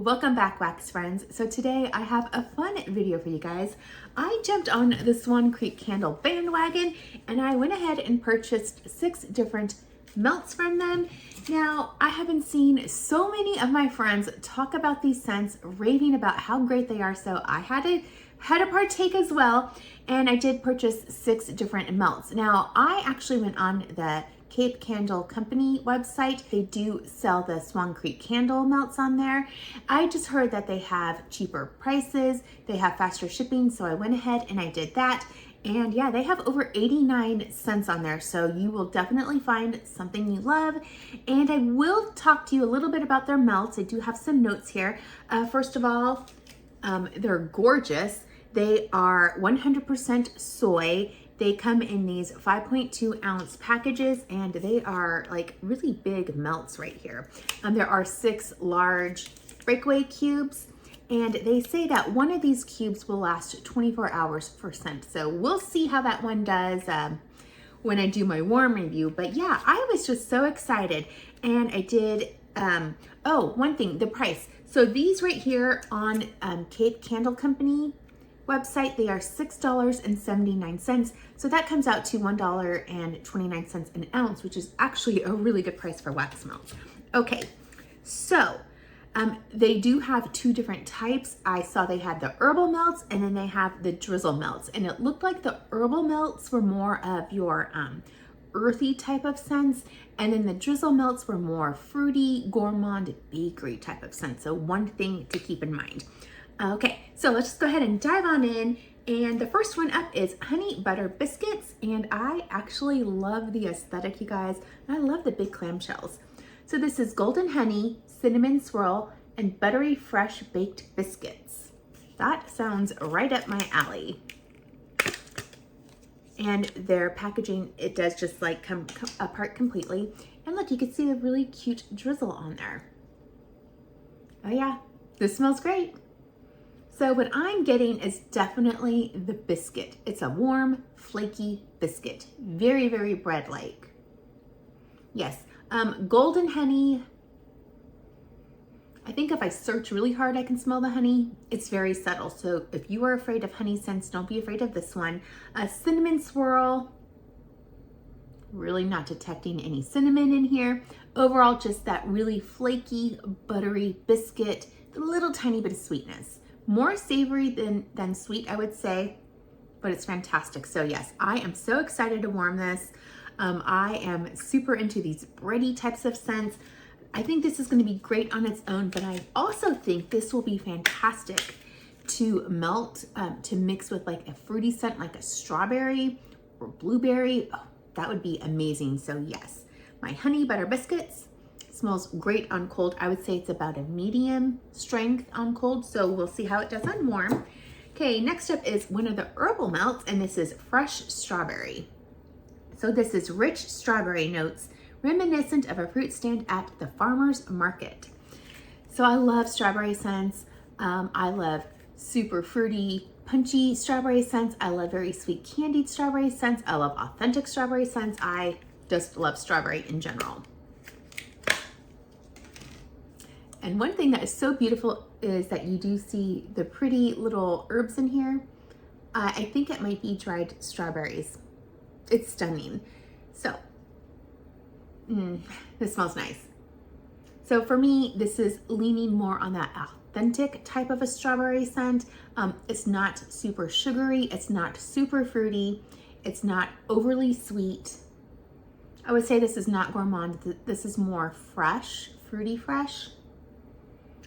Welcome back, wax friends. So today I have a fun video for you guys. I jumped on the Swan Creek candle bandwagon and I went ahead and purchased 6 different melts from them. Now, I have been seeing so many of my friends talk about these scents, raving about how great they are, so I had to partake as well, and I did purchase 6 different melts. Now, I actually went on the Cape Candle Company website. They do sell the Swan Creek candle melts on there. I just heard that they have cheaper prices, they have faster shipping, so I went ahead and I did that. And yeah, they have over 89 scents on there, so you will definitely find something you love. And I will talk to you a little bit about their melts. I do have some notes here. First of all, they're gorgeous. They are 100% soy. They come in these 5.2 ounce packages, and they are like really big melts right here. There are 6 large breakaway cubes, and they say that one of these cubes will last 24 hours per scent. So we'll see how that one does when I do my warm review. But yeah, I was just so excited, and I did, oh, one thing, the price. So these right here on Cape Candle Company website, they are $6.79. So that comes out to $1.29 an ounce, which is actually a really good price for wax melts. Okay, so they do have 2 different types. I saw they had the herbal melts and then they have the drizzle melts. And it looked like the herbal melts were more of your earthy type of scents, and then the drizzle melts were more fruity, gourmand, bakery type of scents. So one thing to keep in mind. Okay, so let's just go ahead and dive on in. And the first one up is Honey Butter Biscuits. And I actually love the aesthetic, you guys. I love the big clamshells. So this is golden honey, cinnamon swirl, and buttery fresh baked biscuits. That sounds right up my alley. And their packaging, it does just like come apart completely. And look, you can see a really cute drizzle on there. Oh yeah, this smells great. So what I'm getting is definitely the biscuit. It's a warm, flaky biscuit. Very, very bread-like. Yes, golden honey. I think if I search really hard, I can smell the honey. It's very subtle. So if you are afraid of honey scents, don't be afraid of this one. A cinnamon swirl. Really not detecting any cinnamon in here. Overall, just that really flaky, buttery biscuit. A little tiny bit of sweetness. More savory than sweet, I would say, but it's fantastic. So yes, I am so excited to warm this. I am super into these bready types of scents. I think this is going to be great on its own, but I also think this will be fantastic to melt, to mix with like a fruity scent, like a strawberry or blueberry. Oh, that would be amazing. So yes, my honey butter biscuits. Smells great on cold. I would say it's about a medium strength on cold, so we'll see how it does on warm. Okay, next up is one of the herbal melts, and this is fresh strawberry. So this is rich strawberry notes, reminiscent of a fruit stand at the farmer's market. So I love strawberry scents. I love super fruity, punchy strawberry scents. I love very sweet candied strawberry scents. I love authentic strawberry scents. I just love strawberry in general. And one thing that is so beautiful is that you do see the pretty little herbs in here. I think it might be dried strawberries. It's stunning. So, this smells nice. So for me, this is leaning more on that authentic type of a strawberry scent. It's not super sugary. It's not super fruity. It's not overly sweet. I would say this is not gourmand. This is more fresh, fruity fresh.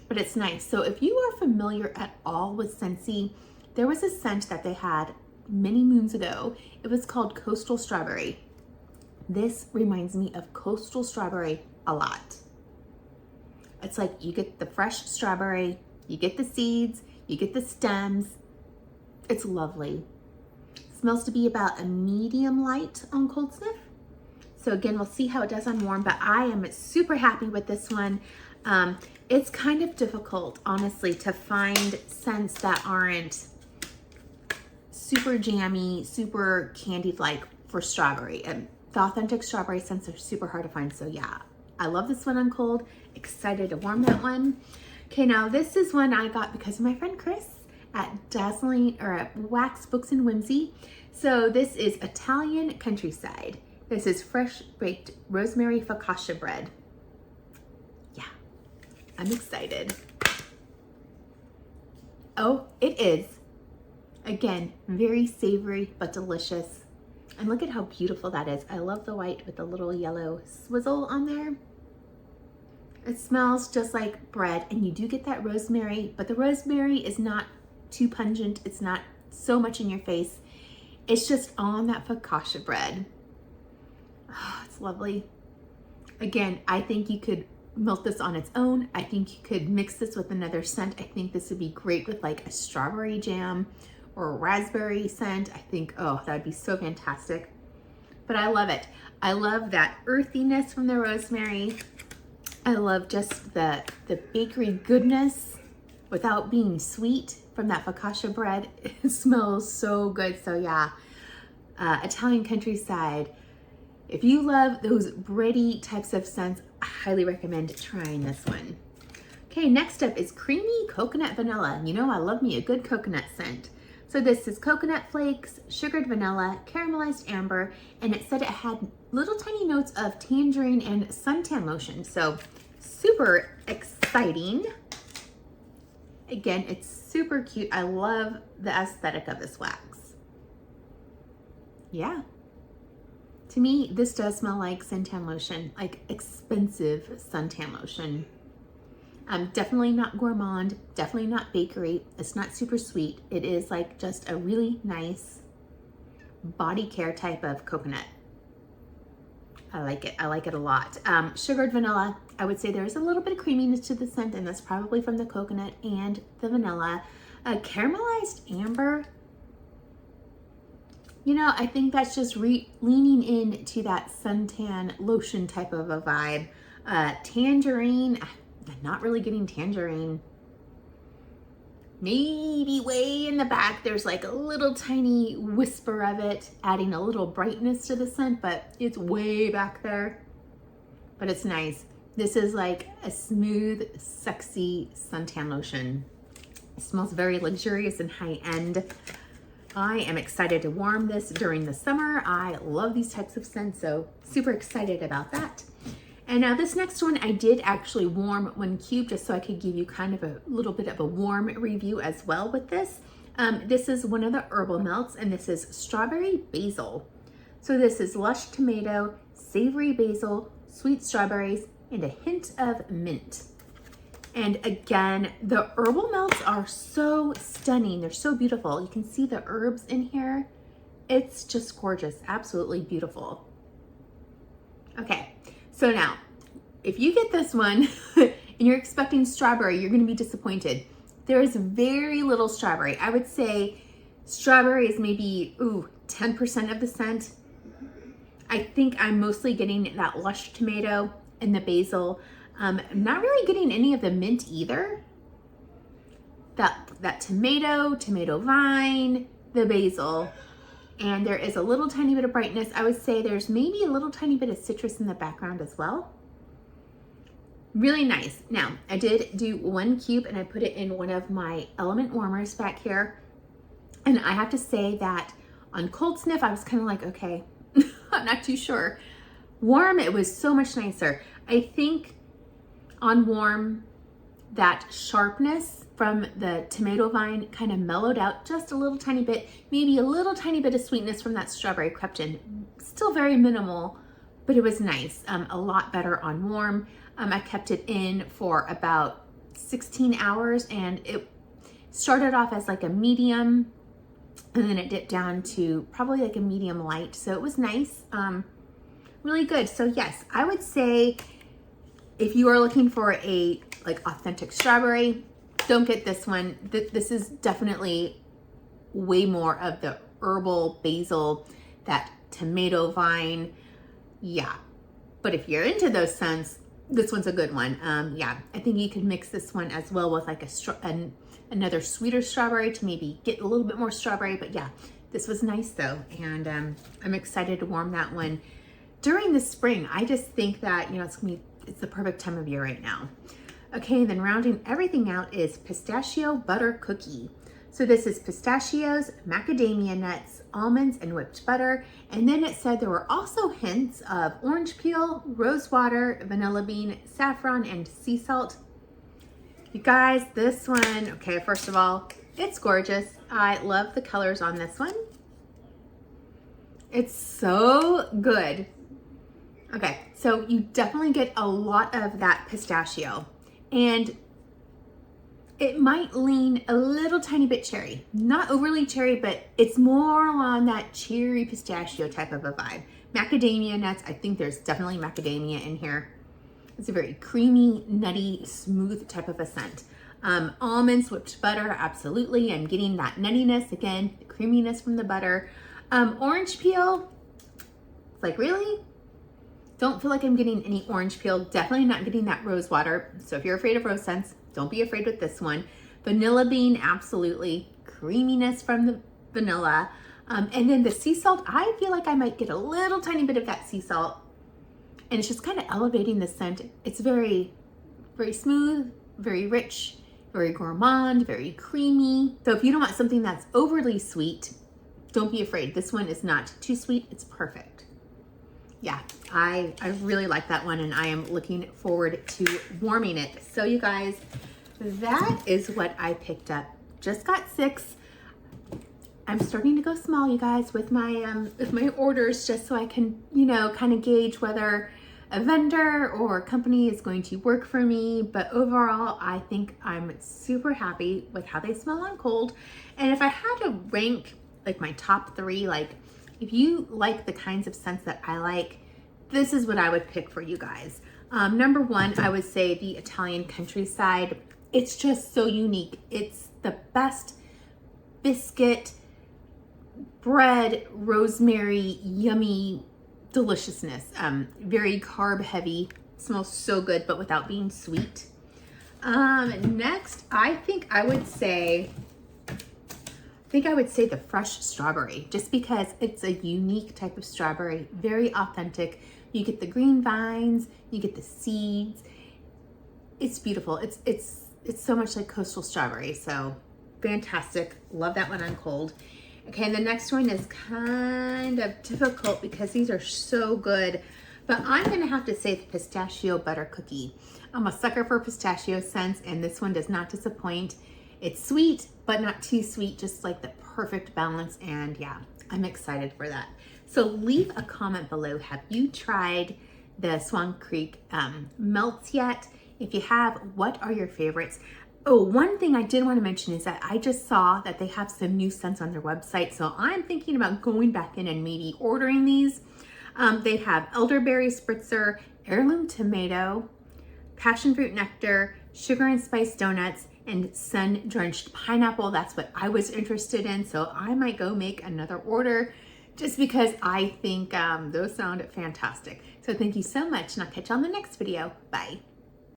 But it's nice. So if you are familiar at all with Scentsy, there was a scent that they had many moons ago. It was called Coastal Strawberry. This reminds me of Coastal Strawberry a lot. It's like you get the fresh strawberry, you get the seeds, you get the stems. It's lovely. Smells to be about a medium light on cold sniff. So again, we'll see how it does on warm, but I am super happy with this one. It's kind of difficult, honestly, to find scents that aren't super jammy, super candied-like for strawberry. And the authentic strawberry scents are super hard to find. So yeah, I love this one on cold. Excited to warm that one. Okay, now this is one I got because of my friend Chris at Dazzling or at Wax Books and Whimsy. So this is Italian Countryside. This is fresh baked rosemary focaccia bread. Yeah, I'm excited. Oh, it is. Again, very savory but delicious. And look at how beautiful that is. I love the white with the little yellow swizzle on there. It smells just like bread, and you do get that rosemary, but the rosemary is not too pungent. It's not so much in your face. It's just on that focaccia bread. Oh, it's lovely. Again, I think you could melt this on its own. I think you could mix this with another scent. I think this would be great with like a strawberry jam or a raspberry scent. I think, oh, that would be so fantastic. But I love it. I love that earthiness from the rosemary. I love just the bakery goodness without being sweet from that focaccia bread. It smells so good. So yeah, Italian Countryside. If you love those bready types of scents, I highly recommend trying this one. Okay, next up is Creamy Coconut Vanilla. You know I love me a good coconut scent. So this is coconut flakes, sugared vanilla, caramelized amber, and it said it had little tiny notes of tangerine and suntan lotion. So super exciting. Again, it's super cute. I love the aesthetic of this wax. Yeah. To me, this does smell like suntan lotion, like expensive suntan lotion. Definitely not gourmand, definitely not bakery. It's not super sweet. It is like just a really nice body care type of coconut. I like it. I like it a lot. Sugared vanilla. I would say there's a little bit of creaminess to the scent, and that's probably from the coconut and the vanilla. Caramelized amber. You know, I think that's just leaning into that suntan lotion type of a vibe. Tangerine. I'm not really getting tangerine. Maybe way in the back, there's like a little tiny whisper of it, adding a little brightness to the scent, but it's way back there. But it's nice. This is like a smooth, sexy suntan lotion. It smells very luxurious and high-end. I am excited to warm this during the summer. I love these types of scents, so super excited about that. And now this next one, I did actually warm one cube just so I could give you kind of a little bit of a warm review as well with this. This is one of the herbal melts, and this is strawberry basil. So this is lush tomato, savory basil, sweet strawberries, and a hint of mint. And again, the herbal melts are so stunning. They're so beautiful. You can see the herbs in here. It's just gorgeous, absolutely beautiful. Okay. So now, if you get this one and you're expecting strawberry, you're gonna be disappointed. There is very little strawberry. I would say strawberry is maybe, 10% of the scent. I think I'm mostly getting that lush tomato and the basil. I'm not really getting any of the mint either. That tomato vine, the basil. And there is a little tiny bit of brightness. I would say there's maybe a little tiny bit of citrus in the background as well. Really nice. Now, I did do one cube and I put it in one of my element warmers back here. And I have to say that on cold sniff, I was kind of like, okay, I'm not too sure. Warm, it was so much nicer. I think on warm, that sharpness from the tomato vine kind of mellowed out just a little tiny bit. Maybe a little tiny bit of sweetness from that strawberry crept in. Still very minimal, but it was nice. A lot better on warm. I kept it in for about 16 hours, and it started off as like a medium, and then it dipped down to probably like a medium light. So it was nice, really good. So yes, I would say if you are looking for a like authentic strawberry, don't get this one. This is definitely way more of the herbal basil, that tomato vine. Yeah, but if you're into those scents, this one's a good one. Yeah, I think you could mix this one as well with like another sweeter strawberry to maybe get a little bit more strawberry. But yeah, this was nice though, and I'm excited to warm that one during the spring. I just think that, you know, it's the perfect time of year right now. Okay, and then rounding everything out is pistachio butter cookie. So this is pistachios, macadamia nuts, almonds, and whipped butter. And then it said there were also hints of orange peel, rose water, vanilla bean, saffron, and sea salt. You guys, this one, okay, first of all, it's gorgeous. I love the colors on this one. It's so good. Okay, so you definitely get a lot of that pistachio, and it might lean a little tiny bit cherry. Not overly cherry, but it's more on that cherry pistachio type of a vibe. Macadamia nuts, I think there's definitely macadamia in here. It's a very creamy, nutty, smooth type of a scent. Almonds, whipped butter, absolutely. I'm getting that nuttiness again, the creaminess from the butter. Orange peel, it's like, really? Don't feel like I'm getting any orange peel. Definitely not getting that rose water. So if you're afraid of rose scents, don't be afraid with this one. Vanilla bean, absolutely. Creaminess from the vanilla. And then the sea salt, I feel like I might get a little tiny bit of that sea salt. And it's just kind of elevating the scent. It's very, very smooth, very rich, very gourmand, very creamy. So if you don't want something that's overly sweet, don't be afraid. This one is not too sweet. It's perfect. Yeah, I really like that one, and I am looking forward to warming it. So you guys, that is what I picked up. Just got 6. I'm starting to go small, you guys, with my orders, just so I can, you know, kind of gauge whether a vendor or a company is going to work for me. But overall, I think I'm super happy with how they smell on cold. And if I had to rank like my top 3, like if you like the kinds of scents that I like, this is what I would pick for you guys. Number 1, I would say the Italian countryside. It's just so unique. It's the best biscuit, bread, rosemary, yummy deliciousness. Very carb heavy, smells so good, but without being sweet. Next, I think I would say the fresh strawberry, just because it's a unique type of strawberry, very authentic. You get the green vines, you get the seeds. It's beautiful. It's so much like coastal strawberry. So fantastic. Love that one on cold. Okay, and the next one is kind of difficult because these are so good, but I'm gonna have to say the pistachio butter cookie. I'm a sucker for pistachio scents, and this one does not disappoint. It's sweet, but not too sweet, just like the perfect balance, and yeah, I'm excited for that. So leave a comment below. Have you tried the Swan Creek melts yet? If you have, what are your favorites? Oh, one thing I did want to mention is that I just saw that they have some new scents on their website. So I'm thinking about going back in and maybe ordering these. They have elderberry spritzer, heirloom tomato, passion fruit nectar, sugar and spice donuts, and sun-drenched pineapple. That's what I was interested in. So I might go make another order just because I think those sound fantastic. So thank you so much, and I'll catch you on the next video. Bye.